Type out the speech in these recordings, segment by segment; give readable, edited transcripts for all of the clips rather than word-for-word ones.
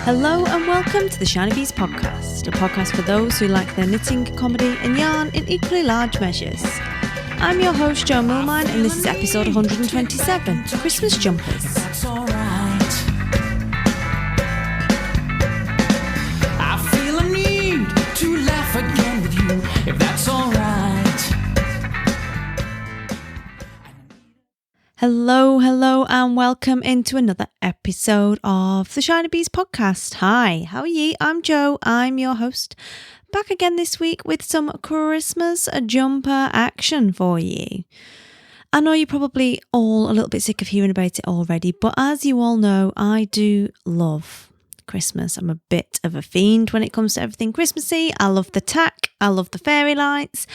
Hello and welcome to the Shiny Bees podcast, a podcast for those who like their knitting, comedy and yarn in equally large measures. I'm your host Jo Millmine and this is episode 127, Christmas Jumpers. That's alright. I feel a need to laugh again with you, if that's alright. Hello and welcome into another episode of the Shiny Bees podcast. Hi, how are you? I'm Jo, I'm your host. Back again this week with some Christmas jumper action for you. I know you're probably all a little bit sick of hearing about it already, but as you all know, I do love Christmas. I'm a bit of a fiend when it comes to everything Christmassy. I love the tack, I love the fairy lights,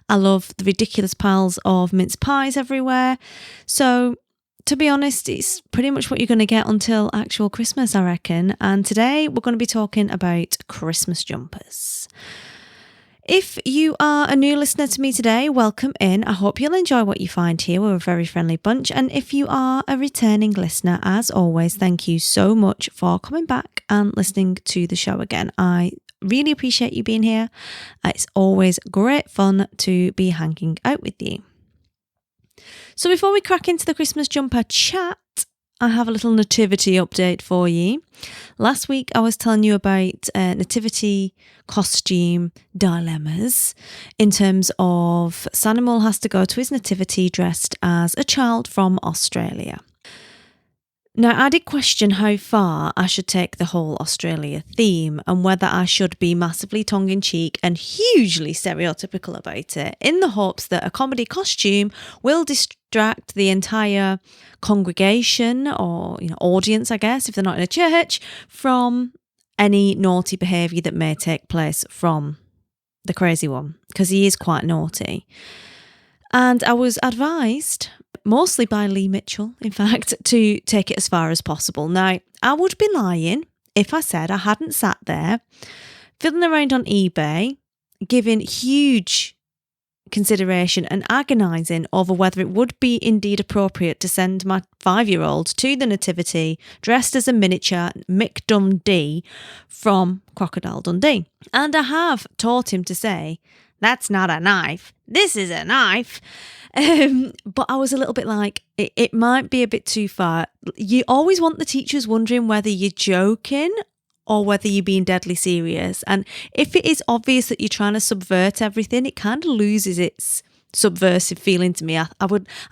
I love the ridiculous piles of mince pies everywhere. So to be honest, it's pretty much what you're going to get until actual Christmas, I reckon. And today we're going to be talking about Christmas jumpers. If you are a new listener to me today, welcome in. I hope you'll enjoy what you find here. We're a very friendly bunch. And if you are a returning listener, as always, thank you so much for coming back and listening to the show again. I really appreciate you being here. It's always great fun to be hanging out with you. So before we crack into the Christmas jumper chat, I have a little nativity update for you. Last week I was telling you about nativity costume dilemmas in terms of Sanimal has to go to his nativity dressed as a child from Australia. Now, I did question how far I should take the whole Australia theme and whether I should be massively tongue-in-cheek and hugely stereotypical about it in the hopes that a comedy costume will distract the entire congregation or audience, I guess, if they're not in a church, from any naughty behaviour that may take place from the crazy one, because he is quite naughty. And I was advised, mostly by Lee Mitchell, in fact, to take it as far as possible. Now, I would be lying if I said I hadn't sat there fiddling around on eBay, giving huge consideration and agonising over whether it would be indeed appropriate to send my 5-year-old to the nativity dressed as a miniature Mick Dundee from Crocodile Dundee. And I have taught him to say, "That's not a knife, this is a knife." But I was a little bit like, it might be a bit too far. You always want the teachers wondering whether you're joking or whether you're being deadly serious. And if it is obvious that you're trying to subvert everything, it kind of loses its subversive feeling to me. I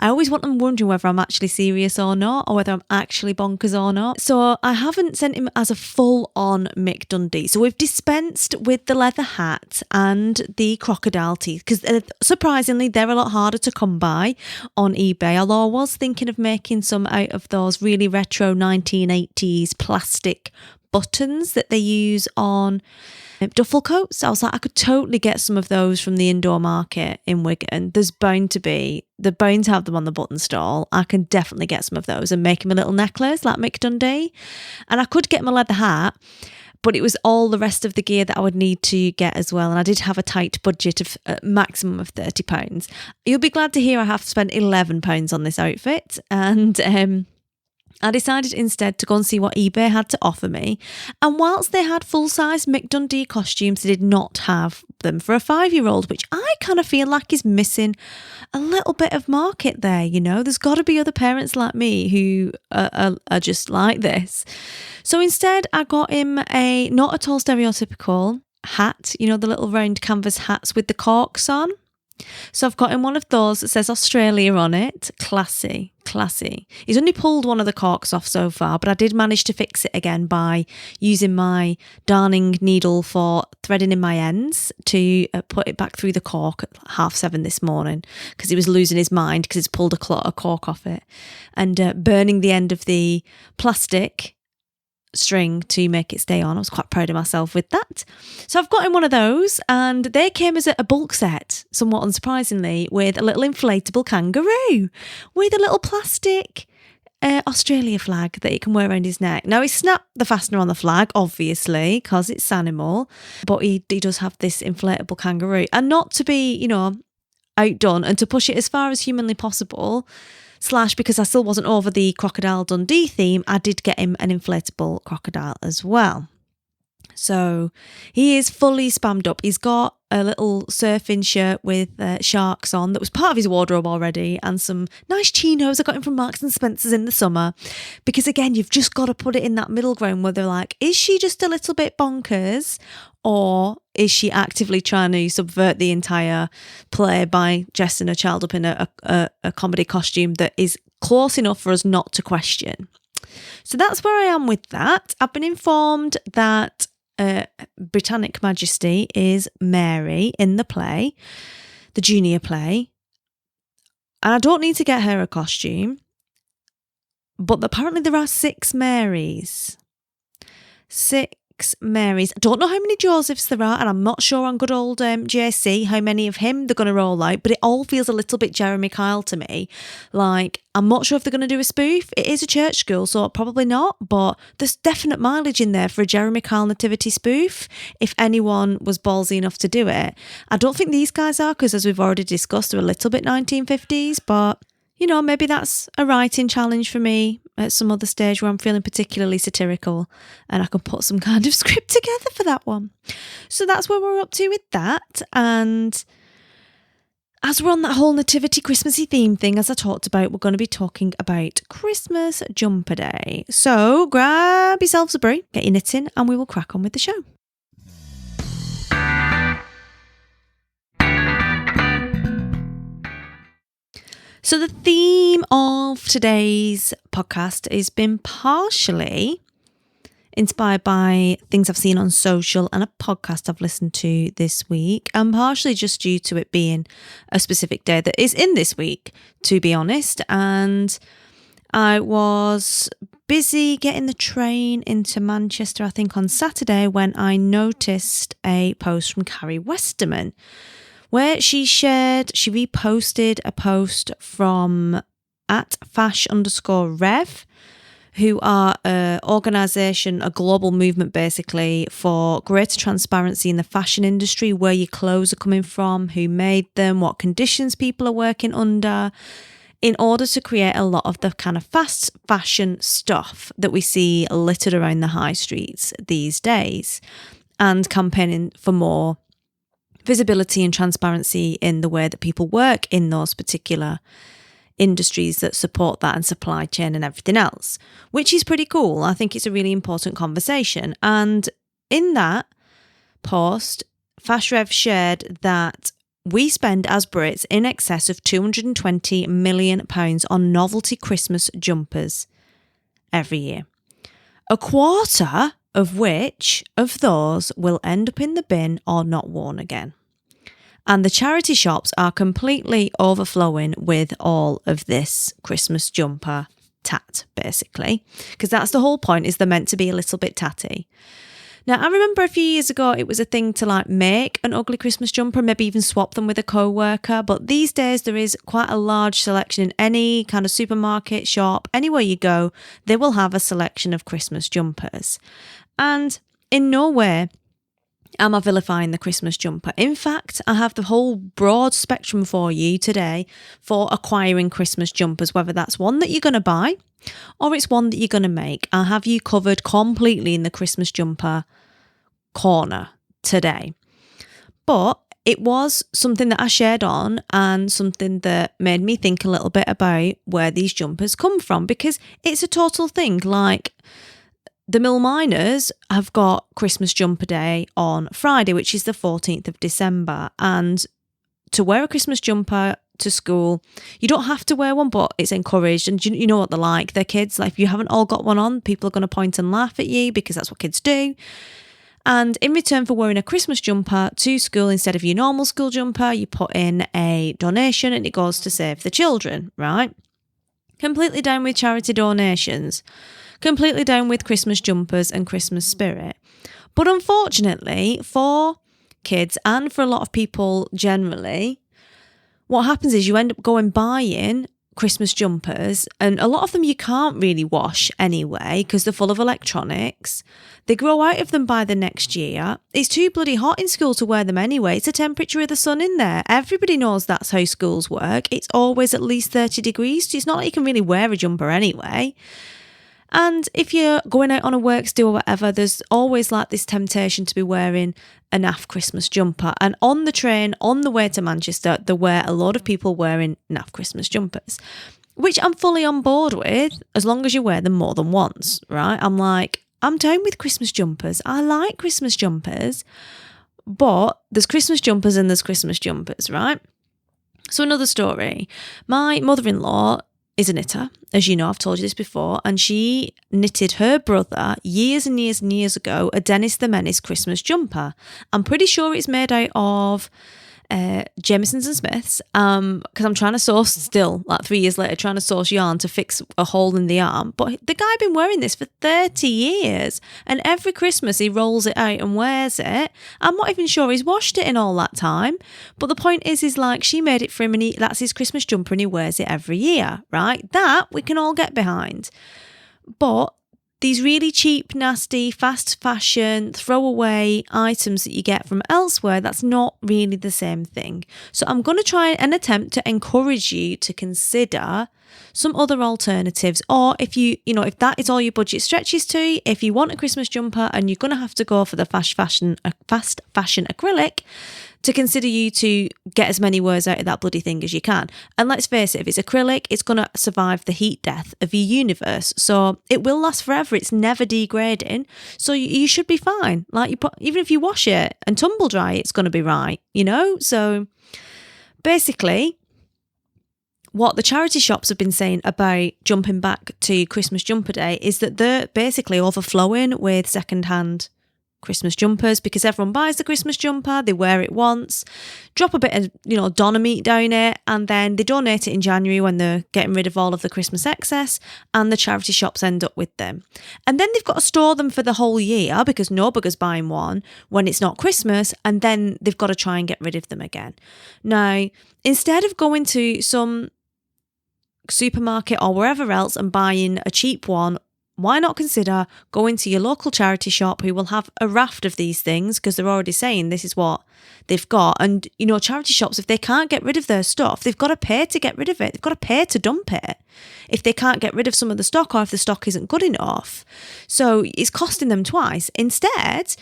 always want them wondering whether I'm actually serious or not, or whether I'm actually bonkers or not. So I haven't sent him as a full-on Mick Dundee. So we've dispensed with the leather hat and the crocodile teeth, because surprisingly they're a lot harder to come by on eBay, although I was thinking of making some out of those really retro 1980s plastic buttons that they use on duffel coats. I was like, I could totally get some of those from the indoor market in Wigan. They're bound to have them on the button stall. I can definitely get some of those and make him a little necklace like Mick Dundee. And I could get him a leather hat, but it was all the rest of the gear that I would need to get as well. And I did have a tight budget of a maximum of £30. You'll be glad to hear I have spent £11 on this outfit. And I decided instead to go and see what eBay had to offer me. And whilst they had full-size Mick Dundee costumes, they did not have them for a 5-year-old, which I kind of feel like is missing a little bit of market there, There's got to be other parents like me who are just like this. So instead, I got him a not at all stereotypical hat, the little round canvas hats with the corks on. So I've got him one of those that says Australia on it. Classy. He's only pulled one of the corks off so far, but I did manage to fix it again by using my darning needle for threading in my ends to put it back through the cork at 7:30 this morning, because he was losing his mind because he's pulled a cork off it, and burning the end of the plastic string to make it stay on. I was quite proud of myself with that. So I've got him one of those, and they came as a bulk set, somewhat unsurprisingly, with a little inflatable kangaroo with a little plastic Australia flag that he can wear around his neck. Now, he snapped the fastener on the flag, obviously, because it's Sanimal, but he does have this inflatable kangaroo. And not to be, outdone, and to push it as far as humanly possible, / because I still wasn't over the Crocodile Dundee theme, I did get him an inflatable crocodile as well. So he is fully spammed up. He's got a little surfing shirt with sharks on that was part of his wardrobe already, and some nice chinos I got him from Marks and Spencer's in the summer. Because again, you've just got to put it in that middle ground where they're like, is she just a little bit bonkers, or is she actively trying to subvert the entire play by dressing a child up in a comedy costume that is close enough for us not to question? So that's where I am with that. I've been informed that Britannic Majesty is Mary in the play, the junior play. And I don't need to get her a costume, but apparently there are 6 Marys. 6 Marys. I don't know how many Josephs there are, and I'm not sure on good old JC how many of him they're going to roll out, but it all feels a little bit Jeremy Kyle to me. Like, I'm not sure if they're going to do a spoof. It is a church school, so probably not, but there's definite mileage in there for a Jeremy Kyle nativity spoof, if anyone was ballsy enough to do it. I don't think these guys are, because as we've already discussed, they're a little bit 1950s, but you know, maybe that's a writing challenge for me at some other stage where I'm feeling particularly satirical and I can put some kind of script together for that one. So that's where we're up to with that. And as we're on that whole nativity Christmassy theme thing, as I talked about, we're going to be talking about Christmas Jumper Day. So grab yourselves a brew, get your knitting, and we will crack on with the show. So the theme of today's podcast has been partially inspired by things I've seen on social and a podcast I've listened to this week, and partially just due to it being a specific day that is in this week, to be honest. And I was busy getting the train into Manchester, I think on Saturday, when I noticed a post from Carrie Westerman, where she reposted a post from @fash_rev, who are an organisation, a global movement basically, for greater transparency in the fashion industry, where your clothes are coming from, who made them, what conditions people are working under, in order to create a lot of the kind of fast fashion stuff that we see littered around the high streets these days, and campaigning for more visibility and transparency in the way that people work in those particular industries that support that, and supply chain and everything else, which is pretty cool. I think it's a really important conversation. And in that post, Fashrev shared that we spend as Brits in excess of £220 million on novelty Christmas jumpers every year. A quarter of which of those will end up in the bin or not worn again. And the charity shops are completely overflowing with all of this Christmas jumper tat, basically, because that's the whole point, is they're meant to be a little bit tatty. Now, I remember a few years ago it was a thing to like make an ugly Christmas jumper, maybe even swap them with a co-worker, but these days there is quite a large selection in any kind of supermarket, shop, anywhere you go, they will have a selection of Christmas jumpers. And in no way am I vilifying the Christmas jumper. In fact, I have the whole broad spectrum for you today for acquiring Christmas jumpers, whether that's one that you're going to buy or it's one that you're going to make. I'll have you covered completely in the Christmas jumper corner today. But it was something that I shared on, and something that made me think a little bit about where these jumpers come from, because it's a total thing. Like, the Mill Miners have got Christmas Jumper Day on Friday, which is the 14th of December. And to wear a Christmas jumper to school, you don't have to wear one, but it's encouraged. And you know what they're like. They're kids. Like, if you haven't all got one on, people are going to point and laugh at you, because that's what kids do. And in return for wearing a Christmas jumper to school instead of your normal school jumper, you put in a donation and it goes to Save the Children, right? Completely down with charity donations. Completely down with Christmas jumpers and Christmas spirit. But unfortunately, for kids and for a lot of people generally, what happens is you end up going buying Christmas jumpers, and a lot of them you can't really wash anyway because they're full of electronics. They grow out of them by the next year. It's too bloody hot in school to wear them anyway. It's the temperature of the sun in there. Everybody knows that's how schools work. It's always at least 30 degrees. It's not like you can really wear a jumper anyway. And if you're going out on a works do or whatever, there's always like this temptation to be wearing a naff Christmas jumper. And on the train, on the way to Manchester, there were a lot of people wearing naff Christmas jumpers, which I'm fully on board with, as long as you wear them more than once, right? I'm down with Christmas jumpers. I like Christmas jumpers, but there's Christmas jumpers and there's Christmas jumpers, right? So another story. My mother-in-law is a knitter, as you know, I've told you this before, and she knitted her brother years and years and years ago a Dennis the Menace Christmas jumper. I'm pretty sure it's made out of Jamieson's and Smiths, because I'm trying to source still, like 3 years later, trying to source yarn to fix a hole in the arm. But the guy been wearing this for 30 years, and every Christmas he rolls it out and wears it. I'm not even sure he's washed it in all that time. But the point is like, she made it for him, and that's his Christmas jumper, and he wears it every year, right? That we can all get behind. But these really cheap, nasty, fast fashion, throwaway items that you get from elsewhere, that's not really the same thing. So I'm going to try and attempt to encourage you to consider some other alternatives. Or if if that is all your budget stretches to, if you want a Christmas jumper and you're going to have to go for the fast fashion acrylic, to consider you to get as many wears out of that bloody thing as you can. And let's face it, if it's acrylic, it's going to survive the heat death of your universe. So it will last forever. It's never degrading. So you should be fine. Like even if you wash it and tumble dry, it's going to be right, So basically, what the charity shops have been saying about jumping back to Christmas jumper day is that they're basically overflowing with secondhand Christmas jumpers, because everyone buys the Christmas jumper, they wear it once, drop a bit of Donna meat down it, and then they donate it in January when they're getting rid of all of the Christmas excess, and the charity shops end up with them. And then they've got to store them for the whole year because no bugger's buying one when it's not Christmas, and then they've got to try and get rid of them again. Now, instead of going to some supermarket or wherever else and buying a cheap one, why not consider going to your local charity shop who will have a raft of these things, because they're already saying this is what they've got. And, charity shops, if they can't get rid of their stuff, they've got to pay to get rid of it. They've got to pay to dump it if they can't get rid of some of the stock, or if the stock isn't good enough. So it's costing them twice. Instead,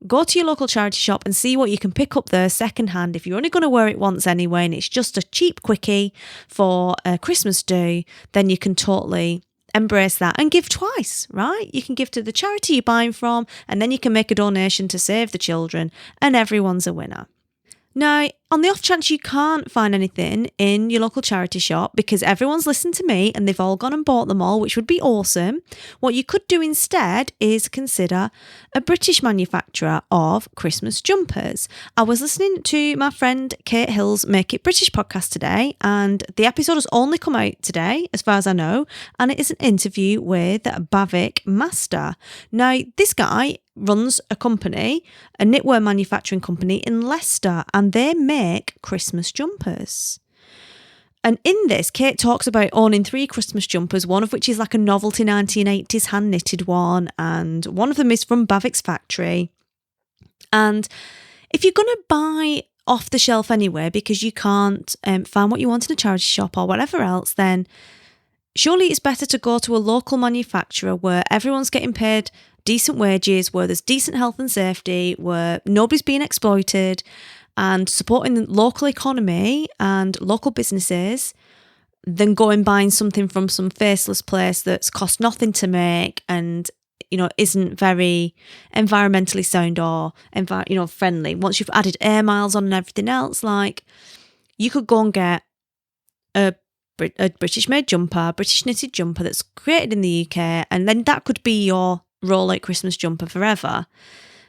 go to your local charity shop and see what you can pick up there secondhand. If you're only going to wear it once anyway, and it's just a cheap quickie for a Christmas do, then you can totally embrace that and give twice, right? You can give to the charity you're buying from, and then you can make a donation to save the children, and everyone's a winner. Now, on the off chance you can't find anything in your local charity shop because everyone's listened to me and they've all gone and bought them all, which would be awesome, what you could do instead is consider a British manufacturer of Christmas jumpers. I was listening to my friend Kate Hill's Make It British podcast today, and the episode has only come out today, as far as I know, and it is an interview with Bhavik Master. Now, this guy runs a company, a knitwear manufacturing company in Leicester, and they make Christmas jumpers. And in this, Kate talks about owning 3 Christmas jumpers, one of which is like a novelty 1980s hand knitted one, and one of them is from Bhavik's factory. And if you're going to buy off the shelf anyway because you can't find what you want in a charity shop or whatever else, then surely it's better to go to a local manufacturer where everyone's getting paid decent wages, where there's decent health and safety, where nobody's being exploited, and supporting the local economy and local businesses, than going buying something from some faceless place that's cost nothing to make and isn't very environmentally sound or friendly. Once you've added air miles on and everything else, like, you could go and get a British made jumper, British knitted jumper that's created in the UK, and then that could be your roll-out Christmas jumper forever.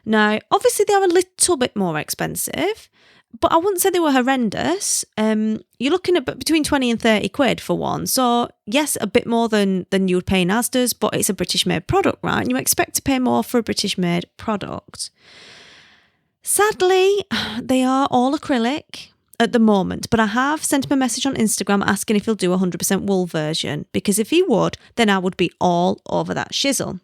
Now, obviously they are a little bit more expensive, but I wouldn't say they were horrendous. You're looking at between 20 and 30 quid for one. So yes, a bit more than you would pay in Asda's, but it's a British made product, right? And you expect to pay more for a British made product. Sadly, they are all acrylic at the moment, but I have sent him a message on Instagram asking if he'll do a 100% wool version, because if he would, then I would be all over that shizzle.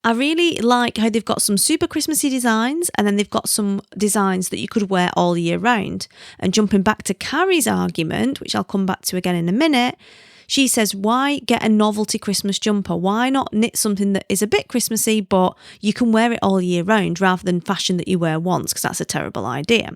I really like how they've got some super Christmassy designs, and then they've got some designs that you could wear all year round. And jumping back to Carrie's argument, which I'll come back to again in a minute, She says, why get a novelty Christmas jumper? Why not knit something that is a bit Christmassy, but you can wear it all year round rather than fashion that you wear once, because that's a terrible idea.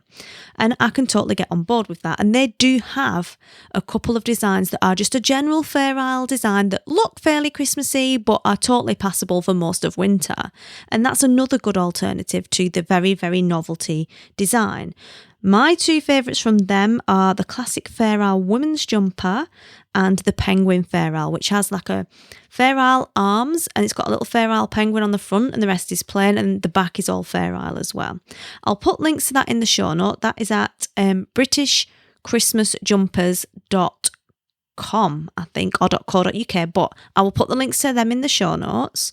And I can totally get on board with that. And they do have a couple of designs that are just a general Fair Isle design that look fairly Christmassy, but are totally passable for most of winter. And that's another good alternative to the very, very novelty design. My two favourites from them are the classic Fair Isle women's jumper and the penguin Fair Isle, which has like a Fair Isle arms, and it's got a little Fair Isle penguin on the front, and the rest is plain, and the back is all Fair Isle as well. I'll put links to that in the show note. That is at britishchristmasjumpers.com, I think, or .co.uk, but I will put the links to them in the show notes.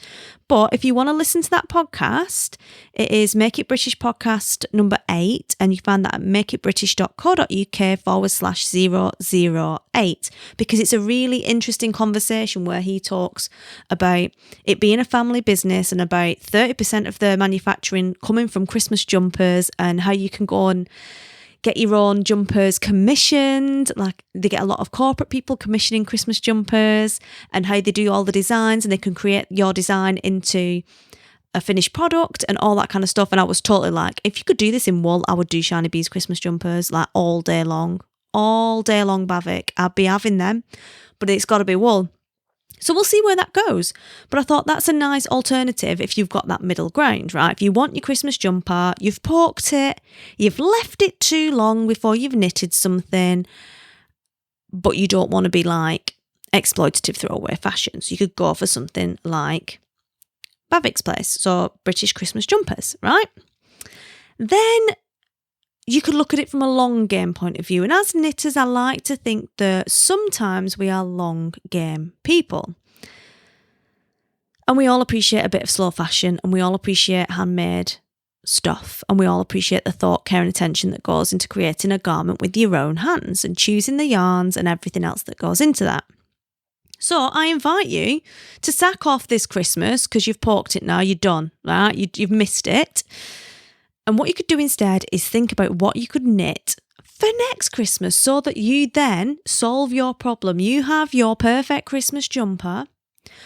But if you want to listen to that podcast, it is Make It British podcast number 8, and you find that at makeitbritish.co.uk/008, because it's a really interesting conversation where he talks about it being a family business and about 30% of the manufacturing coming from Christmas jumpers, and how you can go and get your own jumpers commissioned. Like, they get a lot of corporate people commissioning Christmas jumpers, and how they do all the designs, and they can create your design into a finished product and all that kind of stuff. And I was totally like, if you could do this in wool, I would do Shiny Bees Christmas jumpers like all day long, Bavik. I'd be having them, but it's got to be wool. So we'll see where that goes. But I thought that's a nice alternative if you've got that middle ground, right? If you want your Christmas jumper, you've poked it, you've left it too long before you've knitted something, but you don't want to be like exploitative throwaway fashion. So you could go for something like Bavik's Place, so British Christmas jumpers, right? Then you could look at it from a long game point of view. And as knitters, I like to think that sometimes we are long game people. And we all appreciate a bit of slow fashion, and we all appreciate handmade stuff, and we all appreciate the thought, care and attention that goes into creating a garment with your own hands and choosing the yarns and everything else that goes into that. So I invite you to sack off this Christmas, because you've poked it now, you're done, right? You've missed it. And what you could do instead is think about what you could knit for next Christmas, so that you then solve your problem. You have your perfect Christmas jumper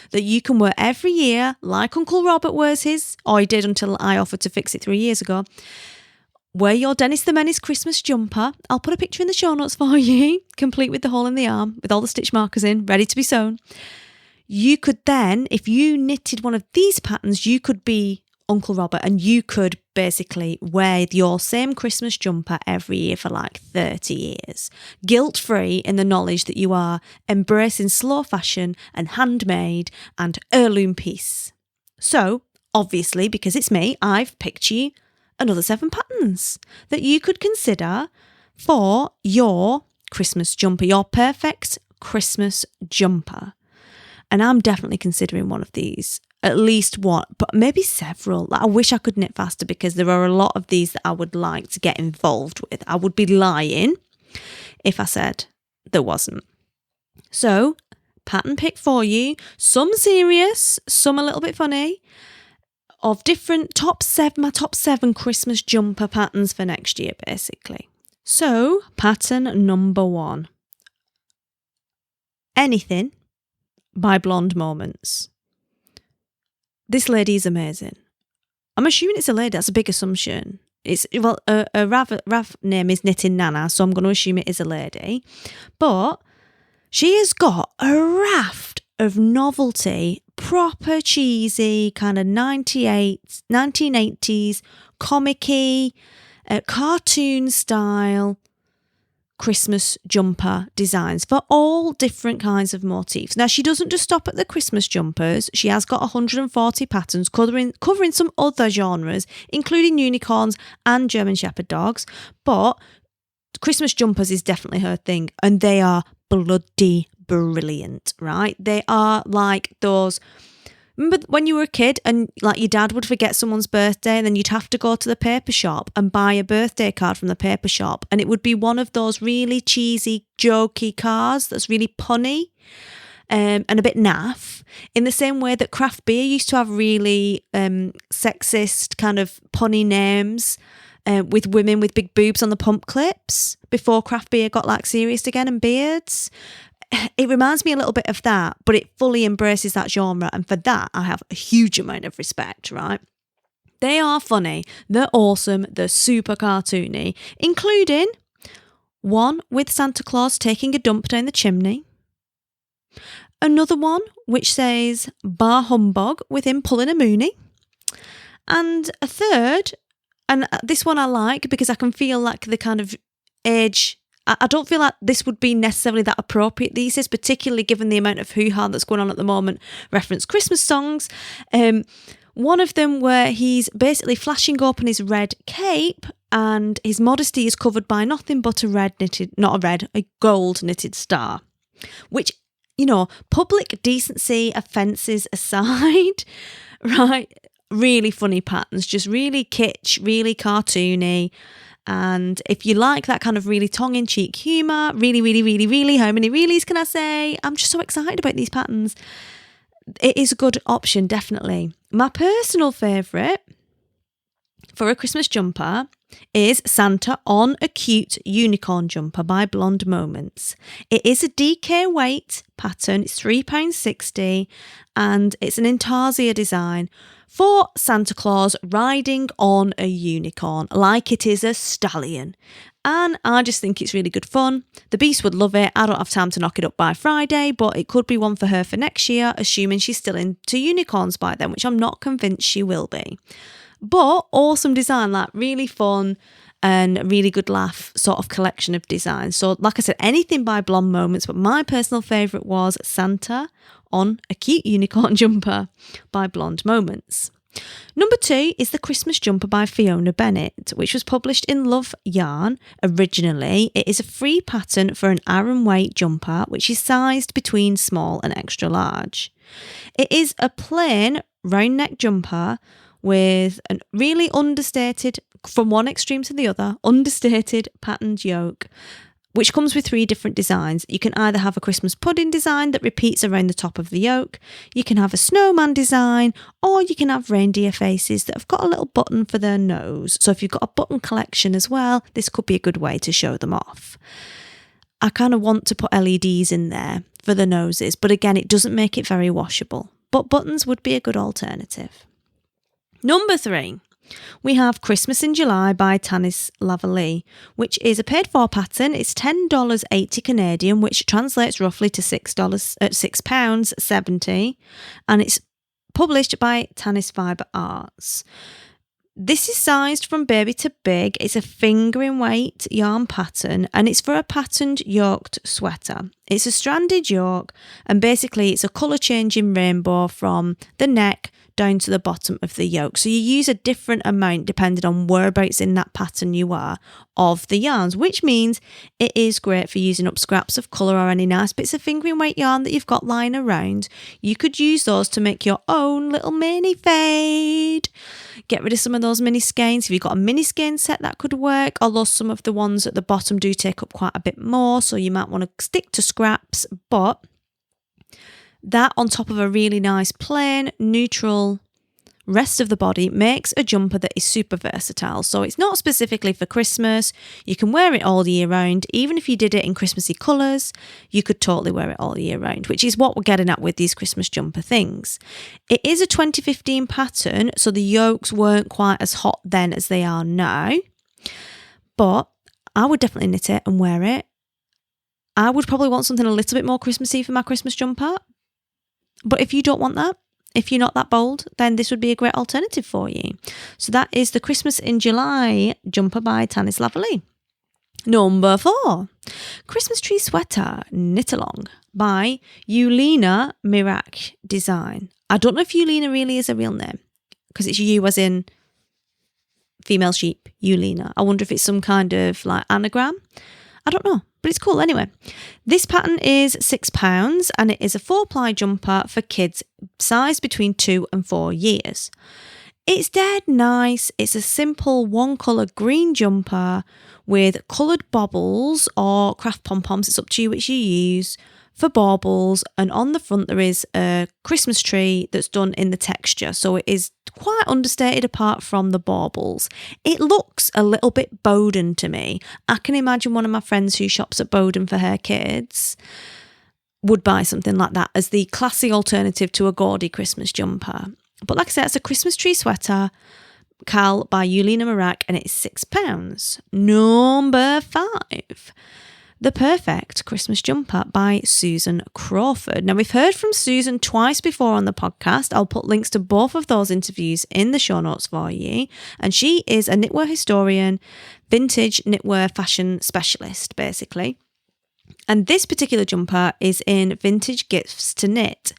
that you can wear every year, like Uncle Robert wears his, or he did until I offered to fix it 3 years ago. Wear your Dennis the Menace Christmas jumper. I'll put a picture in the show notes for you, complete with the hole in the arm, with all the stitch markers in, ready to be sewn. You could then, if you knitted one of these patterns, you could be Uncle Robert, and you could basically wear your same Christmas jumper every year for like 30 years, guilt-free in the knowledge that you are embracing slow fashion and handmade and heirloom piece. So, obviously, because it's me, I've picked you another 7 patterns that you could consider for your Christmas jumper, your perfect Christmas jumper. And I'm definitely considering one of these. At least one, but maybe several. Like, I wish I could knit faster, because there are a lot of these that I would like to get involved with. I would be lying if I said there wasn't. So, pattern pick for you. Some serious, some a little bit funny, of different my top 7 Christmas jumper patterns for next year, basically. So, pattern number 1. Anything by Blonde Moments. This lady is amazing. I'm assuming it's a lady. That's a big assumption. Rav name is Knitting Nana, so I'm going to assume it is a lady. But she has got a raft of novelty, proper cheesy, kind of 1980s, comic-y, cartoon style Christmas jumper designs for all different kinds of motifs. Now, she doesn't just stop at the Christmas jumpers. She has got 140 patterns covering some other genres, including unicorns and German Shepherd dogs. But Christmas jumpers is definitely her thing, and they are bloody brilliant, right? They are like those. Remember when you were a kid and like your dad would forget someone's birthday, and then you'd have to go to the paper shop and buy a birthday card from the paper shop, and it would be one of those really cheesy, jokey cards that's really punny and a bit naff, in the same way that craft beer used to have really sexist kind of punny names with women with big boobs on the pump clips before craft beer got like serious again, and beards. it reminds me a little bit of that, but it fully embraces that genre. And for that, I have a huge amount of respect, right? They are funny, they're awesome, they're super cartoony, including one with Santa Claus taking a dump down the chimney, another one which says "Bar humbug" with him pulling a moonie, and a third, and this one I like because I can feel like the kind of age. I don't feel like this would be necessarily that appropriate these days, particularly given the amount of hoo-ha that's going on at the moment, reference Christmas songs. One of them where he's basically flashing open his red cape and his modesty is covered by nothing but a gold knitted star. Which, public decency offences aside, right, really funny patterns, just really kitsch, really cartoony. And if you like that kind of really tongue-in-cheek humour, really, really, really, really, how many reallys can I say? I'm just so excited about these patterns. It is a good option, definitely. My personal favourite for a Christmas jumper is Santa on a Cute Unicorn Jumper by Blonde Moments. It is a DK weight pattern, it's £3.60 and it's an intarsia design for Santa Claus riding on a unicorn like it is a stallion. And I just think it's really good fun. The Beast would love it. I don't have time to knock it up by Friday, but it could be one for her for next year, assuming she's still into unicorns by then, which I'm not convinced she will be. But awesome design, like really fun and a really good laugh sort of collection of designs. So like I said, anything by Blonde Moments, but my personal favourite was Santa on a Cute Unicorn Jumper by Blonde Moments. Number 2 is the Christmas Jumper by Fiona Bennett, which was published in Love Yarn originally. It is a free pattern for an Aran weight jumper, which is sized between small and extra large. It is a plain round neck jumper with a really understated, from one extreme to the other, understated patterned yoke, which comes with 3 different designs. You can either have a Christmas pudding design that repeats around the top of the yoke, you can have a snowman design, or you can have reindeer faces that have got a little button for their nose. So if you've got a button collection as well, this could be a good way to show them off. I kind of want to put LEDs in there for the noses, but again, it doesn't make it very washable. But buttons would be a good alternative. Number 3. We have Christmas in July by Tanis Lavallee, which is a paid for pattern. It's $10.80 Canadian, which translates roughly to £6.70, and it's published by Tanis Fibre Arts. This is sized from baby to big. It's a fingering weight yarn pattern and it's for a patterned yoked sweater. It's a stranded yoke and basically it's a colour changing rainbow from the neck down to the bottom of the yoke. So you use a different amount depending on whereabouts in that pattern you are of the yarns, which means it is great for using up scraps of colour or any nice bits of fingering weight yarn that you've got lying around. You could use those to make your own little mini fade. Get rid of some of those mini skeins. If you've got a mini skein set, that could work, although some of the ones at the bottom do take up quite a bit more, so you might want to stick to scraps, but that on top of a really nice plain neutral rest of the body makes a jumper that is super versatile. So it's not specifically for Christmas. You can wear it all year round. Even if you did it in Christmassy colours, you could totally wear it all year round, which is what we're getting at with these Christmas jumper things. It is a 2015 pattern, so the yokes weren't quite as hot then as they are now. But I would definitely knit it and wear it. I would probably want something a little bit more Christmassy for my Christmas jumper. But if you don't want that, if you're not that bold, then this would be a great alternative for you. So that is the Christmas in July jumper by Tanis Lavallee. Number 4, Christmas Tree Sweater Knit Along by Eulina Mirac Design. I don't know if Eulina really is a real name, because it's you as in female sheep, Eulina. I wonder if it's some kind of like anagram. I don't know, but it's cool anyway. This pattern is £6 and it is a 4-ply jumper for kids sized between 2 and 4 years. It's dead nice. It's a simple one colour green jumper with coloured baubles or craft pom-poms. It's up to you which you use for baubles, and on the front there is a Christmas tree that's done in the texture, so it is quite understated apart from the baubles. It looks a little bit Bowden to me. I can imagine one of my friends who shops at Bowden for her kids would buy something like that as the classy alternative to a gaudy Christmas jumper. But like I said, it's a Christmas tree sweater, Cal by Yulina Marak, and it's £6. Number 5. The Perfect Christmas Jumper by Susan Crawford. Now, we've heard from Susan twice before on the podcast. I'll put links to both of those interviews in the show notes for you. And she is a knitwear historian, vintage knitwear fashion specialist, basically. And this particular jumper is in Vintage Gifts to Knit.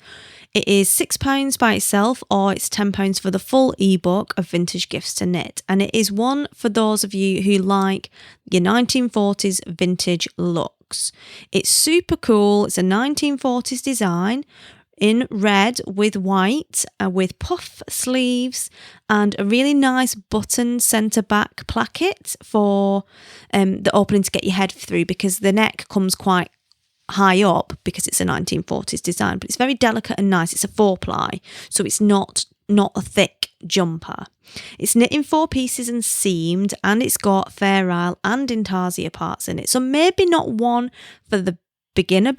It is £6 by itself, or it's £10 for the full ebook of Vintage Gifts to Knit. And it is one for those of you who like your 1940s vintage looks. It's super cool. It's a 1940s design in red with white, with puff sleeves and a really nice button centre back placket for the opening to get your head through, because the neck comes quite high up because it's a 1940s design, but it's very delicate and nice. It's a 4-ply, so it's not a thick jumper. It's knit in 4 pieces and seamed, and it's got Fair Isle and Intarsia parts in it. So maybe not one for the beginner,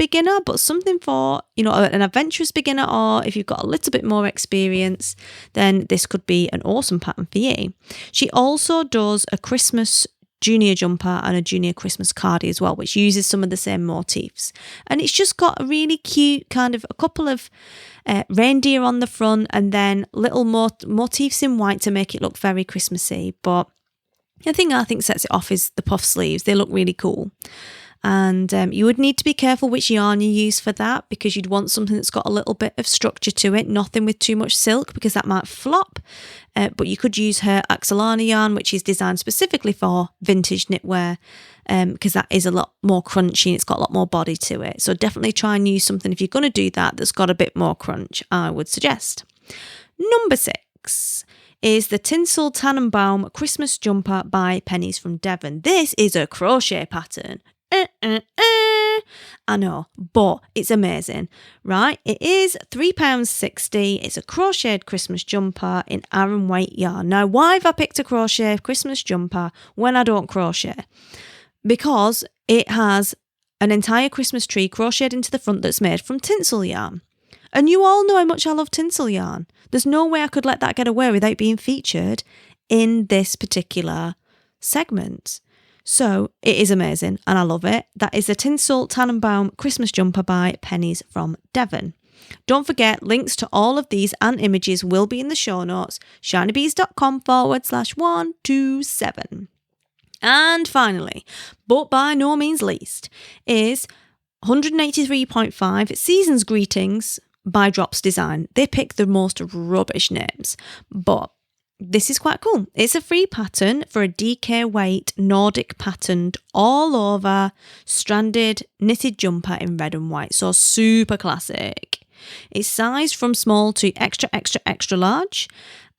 but something for, an adventurous beginner, or if you've got a little bit more experience, then this could be an awesome pattern for you. She also does a Christmas junior jumper and a junior Christmas cardi as well, which uses some of the same motifs. And it's just got a really cute kind of a couple of reindeer on the front, and then little motifs in white to make it look very Christmassy. But the thing I think sets it off is the puff sleeves. They look really cool. And you would need to be careful which yarn you use for that, because you'd want something that's got a little bit of structure to it, nothing with too much silk, because that might flop. But you could use her Axolana yarn, which is designed specifically for vintage knitwear, because that is a lot more crunchy and it's got a lot more body to it. So definitely try and use something, if you're going to do that, that's got a bit more crunch, I would suggest. Number 6 is the Tinsel Tannenbaum Christmas Jumper by Pennies from Devon. This is a crochet pattern. I know, but it's amazing, right? It is £3.60. It's a crocheted Christmas jumper in Aran weight yarn. Now, why have I picked a crochet Christmas jumper when I don't crochet? Because it has an entire Christmas tree crocheted into the front that's made from tinsel yarn. And you all know how much I love tinsel yarn. There's no way I could let that get away without being featured in this particular segment. So it is amazing and I love it. That is the Tinsel Tannenbaum Christmas Jumper by Pennies from Devon. Don't forget, links to all of these and images will be in the show notes, shinybees.com/127. And finally, but by no means least, is 183.5 Season's Greetings by Drops Design. They pick the most rubbish names, but this is quite cool. It's a free pattern for a DK weight Nordic patterned all over stranded knitted jumper in red and white. So super classic. It's sized from small to extra large,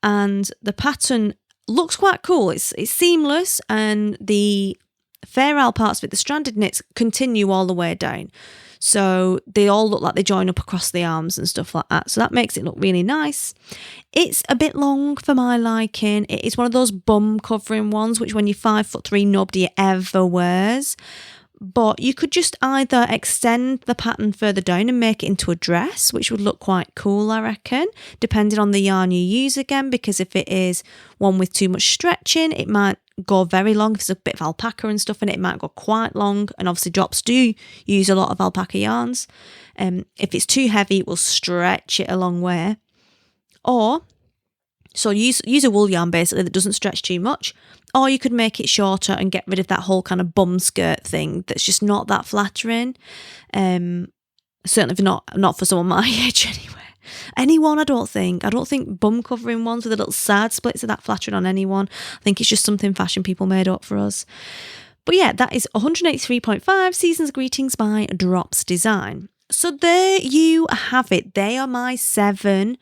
and the pattern looks quite cool. It's seamless, and the Fair Isle parts of it, the stranded knits, continue all the way down. So they all look like they join up across the arms and stuff like that. So that makes it look really nice. It's a bit long for my liking. It is one of those bum covering ones, which when you're 5'3", nobody ever wears. But you could just either extend the pattern further down and make it into a dress, which would look quite cool, I reckon, depending on the yarn you use again, because if it is one with too much stretching, it might go very long. If it's a bit of alpaca and stuff in it, it might go quite long. And obviously Drops do use a lot of alpaca yarns. If it's too heavy, it will stretch it a long way. Or, so use a wool yarn basically that doesn't stretch too much. Or you could make it shorter and get rid of that whole kind of bum skirt thing that's just not that flattering. Certainly not for someone my age anyway. Anyone, I don't think bum covering ones with the little side splits are that flattering on anyone. I think it's just something fashion people made up for us. But yeah, that is 183.5 Season's Greetings by Drops Design. So there you have it. They are my 7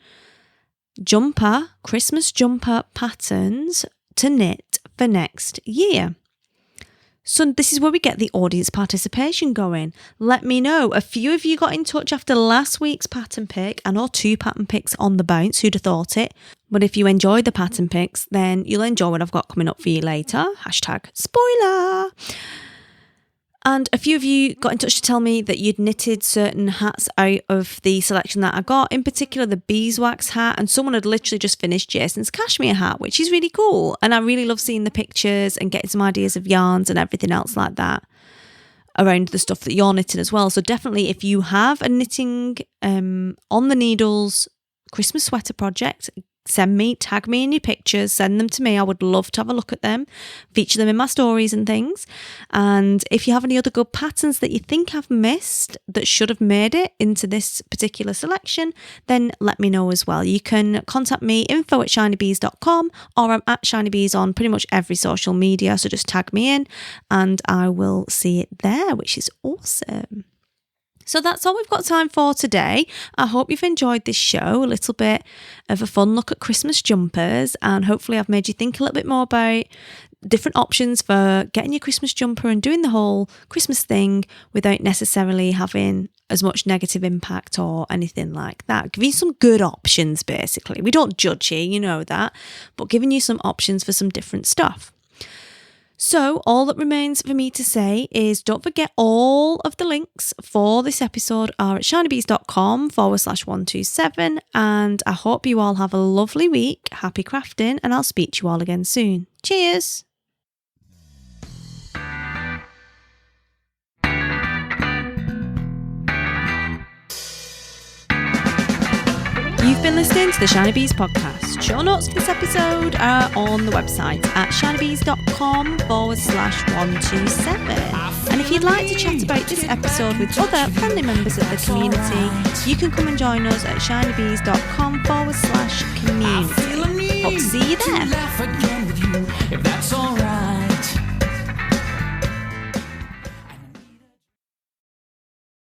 Christmas jumper patterns to knit for next year. So this is where we get the audience participation going. Let me know. A few of you got in touch after last week's pattern pick. I know 2 pattern picks on the bounce. Who'd have thought it? But if you enjoyed the pattern picks, then you'll enjoy what I've got coming up for you later. #spoiler. And a few of you got in touch to tell me that you'd knitted certain hats out of the selection that I got, in particular the beeswax hat, and someone had literally just finished Jason's cashmere hat, which is really cool. And I really love seeing the pictures and getting some ideas of yarns and everything else like that around the stuff that you're knitting as well. So definitely, if you have a knitting on the needles Christmas sweater project, tag me in your pictures, send them to me. I would love to have a look at them, feature them in my stories and things. And if you have any other good patterns that you think I've missed that should have made it into this particular selection, then let me know as well. You can contact me, info@shinybees.com, or I'm at shinybees on pretty much every social media. So just tag me in and I will see it there, which is awesome. So that's all we've got time for today. I hope you've enjoyed this show, a little bit of a fun look at Christmas jumpers, and hopefully I've made you think a little bit more about different options for getting your Christmas jumper and doing the whole Christmas thing without necessarily having as much negative impact or anything like that. Give you some good options, basically. We don't judge here, you know that, but giving you some options for some different stuff. So all that remains for me to say is don't forget all of the links for this episode are at shinybees.com/127, and I hope you all have a lovely week. Happy crafting, and I'll speak to you all again soon. Cheers! You've been listening to the Shiny Bees podcast. Show notes for this episode are on the website at shinybees.com/127. And if you'd like to chat about this episode with other friendly members of the community, you can come and join us at shinybees.com/community. Hope to see you there.